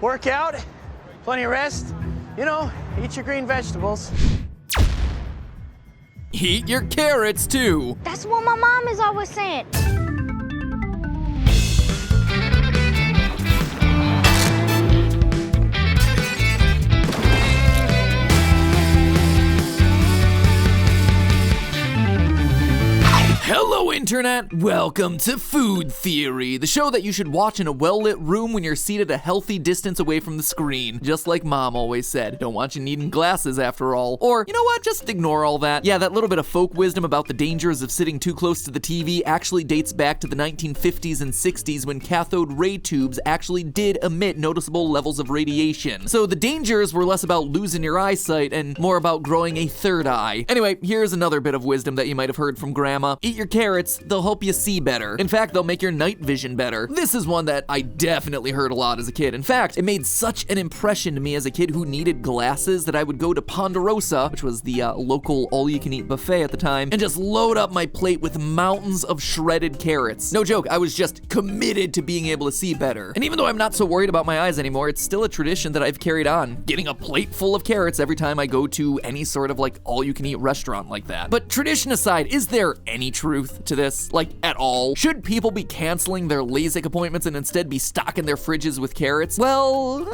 work out, plenty of rest, you know, eat your green vegetables. Eat your carrots, too. That's what my mom is always saying. Hello, Internet! Welcome to Food Theory, the show that you should watch in a well-lit room when you're seated a healthy distance away from the screen. Just like Mom always said, don't want you needing glasses after all. Or, you know what, just ignore all that. Yeah, that little bit of folk wisdom about the dangers of sitting too close to the TV actually dates back to the 1950s and 60s when cathode ray tubes actually did emit noticeable levels of radiation. So the dangers were less about losing your eyesight and more about growing a third eye. Anyway, here's another bit of wisdom that you might have heard from Grandma. Eat your carrots, they'll help you see better. In fact, they'll make your night vision better. This is one that I definitely heard a lot as a kid. In fact, it made such an impression to me as a kid who needed glasses that I would go to Ponderosa, which was the local all-you-can-eat buffet at the time, and just load up my plate with mountains of shredded carrots. No joke, I was just committed to being able to see better. And even though I'm not so worried about my eyes anymore, it's still a tradition that I've carried on, getting a plate full of carrots every time I go to any sort of like all-you-can-eat restaurant like that. But tradition aside, is there any truth to this, like at all? Should people be canceling their LASIK appointments and instead be stocking their fridges with carrots? Well,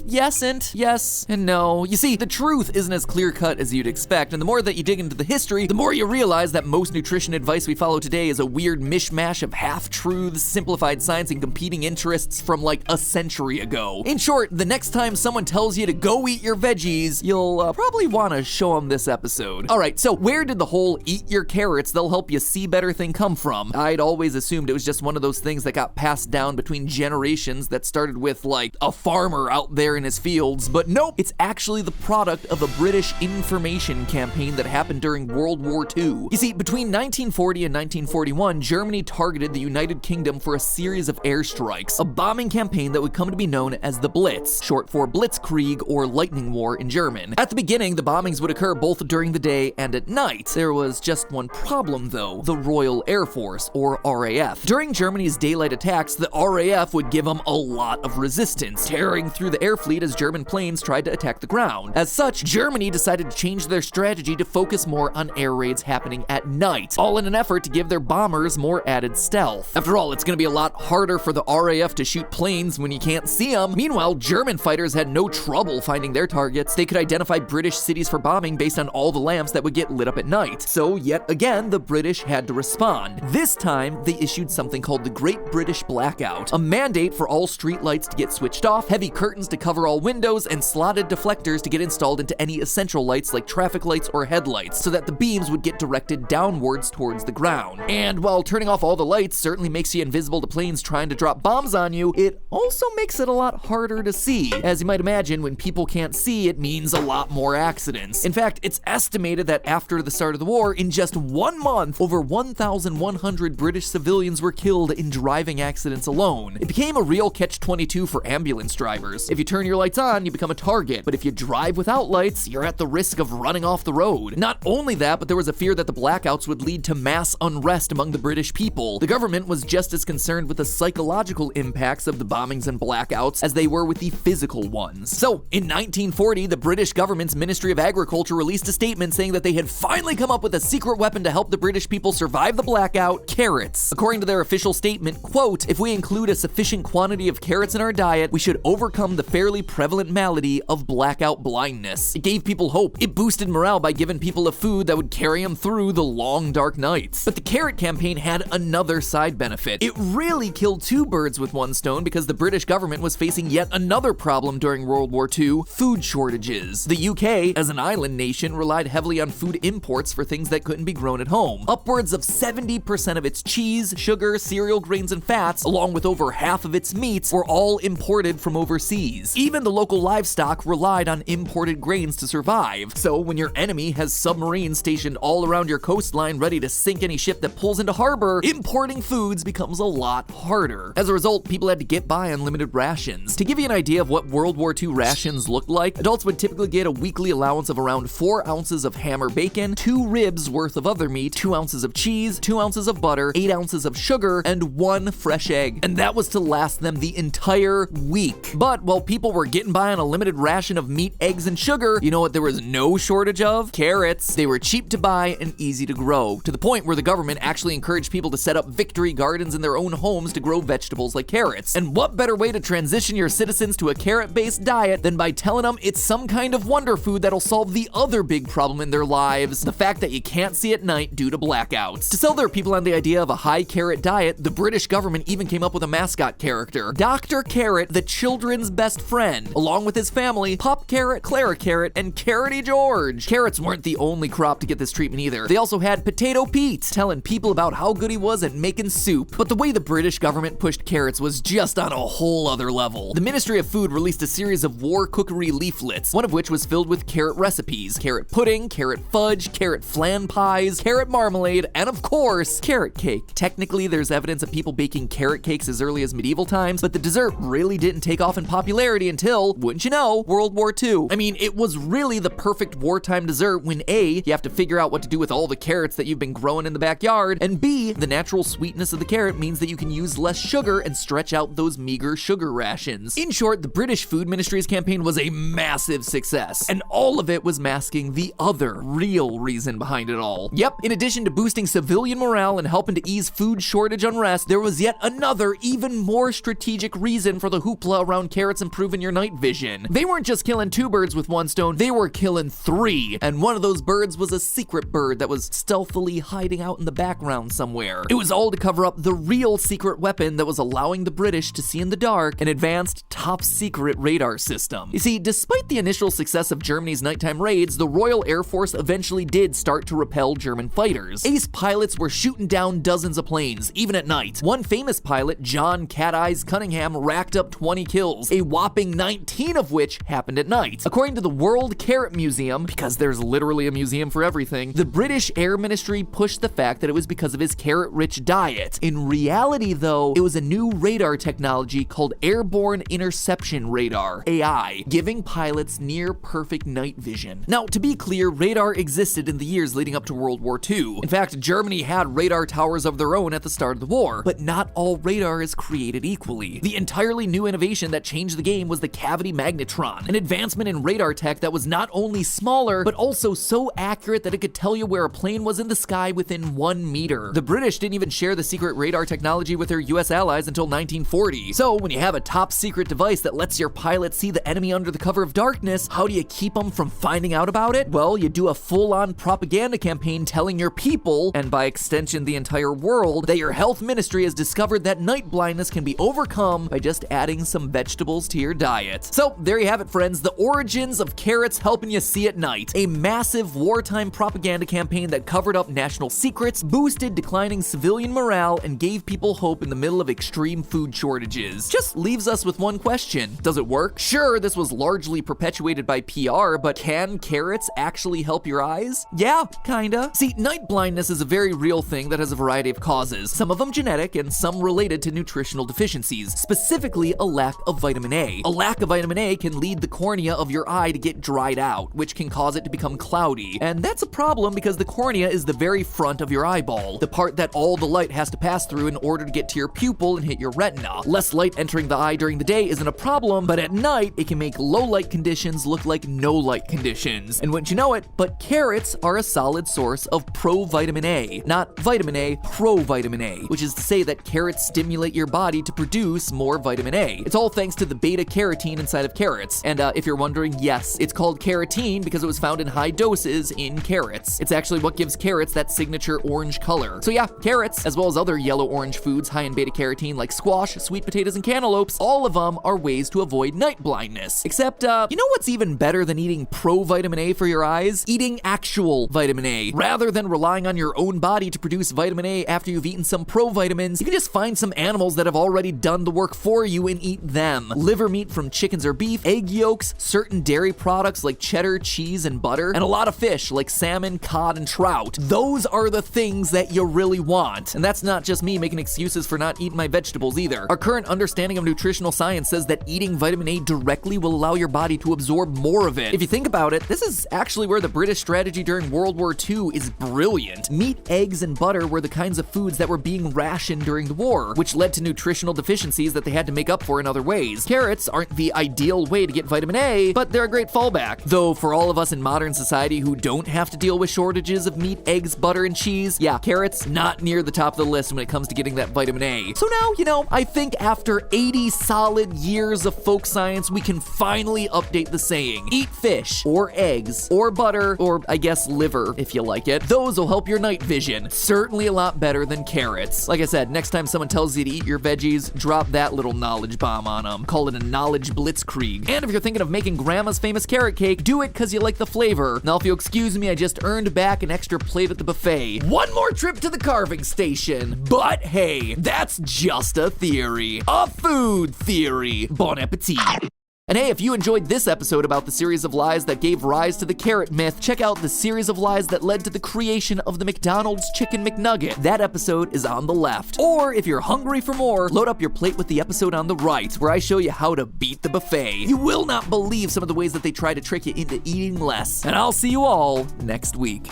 yes and no. You see, the truth isn't as clear-cut as you'd expect, and the more that you dig into the history, the more you realize that most nutrition advice we follow today is a weird mishmash of half-truths, simplified science, and competing interests from like a century ago. In short, the next time someone tells you to go eat your veggies, you'll probably want to show them this episode. Alright, so where did the whole eat your carrots, they'll help you see better thing come from? I'd always assumed it was just one of those things that got passed down between generations that started with like a farmer out there in his fields, but nope, it's actually the product of a British information campaign that happened during World War II. You see, between 1940 and 1941, Germany targeted the United Kingdom for a series of airstrikes, a bombing campaign that would come to be known as the Blitz, short for Blitzkrieg or Lightning War in German. At the beginning, the bombings would occur both during the day and at night. There was just one problem though, the Royal Air Force, or RAF. During Germany's daylight attacks, the RAF would give them a lot of resistance, tearing through the air fleet as German planes tried to attack the ground. As such, Germany decided to change their strategy to focus more on air raids happening at night, all in an effort to give their bombers more added stealth. After all, it's gonna be a lot harder for the RAF to shoot planes when you can't see them. Meanwhile, German fighters had no trouble finding their targets. They could identify British cities for bombing based on all the lamps that would get lit up at night. So yet again, the British had to respond. This time, they issued something called the Great British Blackout, a mandate for all street lights to get switched off, heavy curtains to cover all windows, and slotted deflectors to get installed into any essential lights like traffic lights or headlights, so that the beams would get directed downwards towards the ground. And while turning off all the lights certainly makes you invisible to planes trying to drop bombs on you, it also makes it a lot harder to see. As you might imagine, when people can't see, it means a lot more accidents. In fact, it's estimated that after the start of the war, in just 1 month, over 1,100 British civilians were killed in driving accidents alone. It became a real catch-22 for ambulance drivers. If you turn your lights on, you become a target, but if you drive without lights, you're at the risk of running off the road. Not only that, but there was a fear that the blackouts would lead to mass unrest among the British people. The government was just as concerned with the psychological impacts of the bombings and blackouts as they were with the physical ones. So, in 1940, the British government's Ministry of Agriculture released a statement saying that they had finally come up with a secret weapon to help the British people survive the blackout: carrots. According to their official statement, quote, "If we include a sufficient quantity of carrots in our diet, we should overcome the fairly prevalent malady of blackout blindness." It gave people hope. It boosted morale by giving people a food that would carry them through the long, dark nights. But the carrot campaign had another side benefit. It really killed two birds with one stone because the British government was facing yet another problem during World War II: food shortages. The UK, as an island nation, relied heavily on food imports for things that couldn't be grown at home. Upwards of 70% of its cheese, sugar, cereal grains, and fats, along with over half of its meats, were all imported from overseas. Even the local livestock relied on imported grains to survive. So when your enemy has submarines stationed all around your coastline ready to sink any ship that pulls into harbor, importing foods becomes a lot harder. As a result, people had to get by on limited rations. To give you an idea of what World War II rations looked like, adults would typically get a weekly allowance of around 4 ounces of ham or bacon, 2 ribs worth of other meat, 2 ounces of cheese, 2 ounces of butter, 8 ounces of sugar, and 1 fresh egg. And that was to last them the entire week. But while people were getting by on a limited ration of meat, eggs, and sugar, you know what there was no shortage of? Carrots. They were cheap to buy and easy to grow, to the point where the government actually encouraged people to set up victory gardens in their own homes to grow vegetables like carrots. And what better way to transition your citizens to a carrot-based diet than by telling them it's some kind of wonder food that'll solve the other big problem in their lives, the fact that you can't see at night due to blackouts. To sell their people on the idea of a high carrot diet, the British government even came up with a mascot character, Dr. Carrot, the children's best friend, along with his family, Pop Carrot, Clara Carrot, and Carroty George. Carrots weren't the only crop to get this treatment either. They also had Potato Pete, telling people about how good he was at making soup. But the way the British government pushed carrots was just on a whole other level. The Ministry of Food released a series of war cookery leaflets, one of which was filled with carrot recipes, carrot pudding, carrot fudge, carrot flan pies, carrot marmalade, and of course, carrot cake. Technically, there's evidence of people baking carrot cakes as early as medieval times, but the dessert really didn't take off in popularity until, wouldn't you know, World War II. I mean, it was really the perfect wartime dessert when A, you have to figure out what to do with all the carrots that you've been growing in the backyard, and B, the natural sweetness of the carrot means that you can use less sugar and stretch out those meager sugar rations. In short, the British Food Ministry's campaign was a massive success, and all of it was masking the other real reason behind it all. Yep, in addition to boosting civilian morale and helping to ease food shortage unrest, there was yet another, even more strategic reason for the hoopla around carrots improving your night vision. They weren't just killing 2 birds with 1 stone, they were killing 3, and one of those birds was a secret bird that was stealthily hiding out in the background somewhere. It was all to cover up the real secret weapon that was allowing the British to see in the dark, an advanced, top-secret radar system. You see, despite the initial success of Germany's nighttime raids, the Royal Air Force eventually did start to repel German fighters. Ace pilots were shooting down dozens of planes, even at night. One famous pilot, John Cat Eyes Cunningham, racked up 20 kills, a whopping 19 of which happened at night. According to the World Carrot Museum, because there's literally a museum for everything, the British Air Ministry pushed the fact that it was because of his carrot-rich diet. In reality, though, it was a new radar technology called Airborne Interception Radar, AI, giving pilots near-perfect night vision. Now, to be clear, radar existed in the years leading up to World War II. In fact, Germany had radar towers of their own at the start of the war, but not all radar is created equally. The entirely new innovation that changed the game was the cavity magnetron, an advancement in radar tech that was not only smaller, but also so accurate that it could tell you where a plane was in the sky within 1 meter. The British didn't even share the secret radar technology with their US allies until 1940. So when you have a top secret device that lets your pilot see the enemy under the cover of darkness, how do you keep them from finding out about it? Well, you do a full-on propaganda campaign telling your people, and by extension the entire world, that your health ministry has discovered that night blindness can be overcome by just adding some vegetables to your diet. So there you have it, friends, the origins of carrots helping you see at night. A massive wartime propaganda campaign that covered up national secrets, boosted declining civilian morale, and gave people hope in the middle of extreme food shortages. Just leaves us with one question. Does it work? Sure, this was largely perpetuated by PR, but can carrots actually help your eyes? Yeah, kinda. See, night blindness is a very real thing that has a variety of causes, some of them genetic and some related to nutritional deficiencies, specifically a lack of vitamin A. A lack of vitamin A can lead the cornea of your eye to get dried out, which can cause it to become cloudy. And that's a problem because the cornea is the very front of your eyeball, the part that all the light has to pass through in order to get to your pupil and hit your retina. Less light entering the eye during the day isn't a problem, but at night it can make low light conditions look like no light conditions. And wouldn't you know it, but carrots are a solid source of provitamin A, not vitamin A, provitamin A, which is to say that carrots stimulate your body to produce more vitamin A. It's all thanks to the beta carotene inside of carrots. And if you're wondering, yes, it's called carotene because it was found in high doses in carrots. It's actually what gives carrots that signature orange color. So yeah, carrots, as well as other yellow-orange foods high in beta carotene like squash, sweet potatoes, and cantaloupes, all of them are ways to avoid night blindness. Except, you know what's even better than eating provitamin A for your eyes? Eating actual vitamin A. Rather than relying on your own body to produce vitamin A after you've eaten some provitamins, you can just find some animals that have already done the work for you and eat them. Liver meat from chickens or beef, egg yolks, certain dairy products like cheddar, cheese, and butter, and a lot of fish like salmon, cod, and trout. Those are the things that you really want. And that's not just me making excuses for not eating my vegetables either. Our current understanding of nutritional science says that eating vitamin A directly will allow your body to absorb more of it. If you think about it, this is actually where the British strategy during World War II is brilliant. Meat, eggs, eggs and butter were the kinds of foods that were being rationed during the war, which led to nutritional deficiencies that they had to make up for in other ways. Carrots aren't the ideal way to get vitamin A, but they're a great fallback. Though for all of us in modern society who don't have to deal with shortages of meat, eggs, butter, and cheese, yeah, carrots not near the top of the list when it comes to getting that vitamin A. So now, I think after 80 solid years of folk science, we can finally update the saying. Eat fish, or eggs, or butter, or I guess liver, if you like it. Those will help your night vision. Certainly a lot better than carrots. Like I said, next time someone tells you to eat your veggies, drop that little knowledge bomb on them. Call it a knowledge blitzkrieg. And if you're thinking of making grandma's famous carrot cake, do it because you like the flavor. Now, if you'll excuse me, I just earned back an extra plate at the buffet. One more trip to the carving station. But hey, that's just a theory. A food theory. Bon appetit. And hey, if you enjoyed this episode about the series of lies that gave rise to the carrot myth, check out the series of lies that led to the creation of the McDonald's Chicken McNugget. That episode is on the left. Or if you're hungry for more, load up your plate with the episode on the right, where I show you how to beat the buffet. You will not believe some of the ways that they try to trick you into eating less. And I'll see you all next week.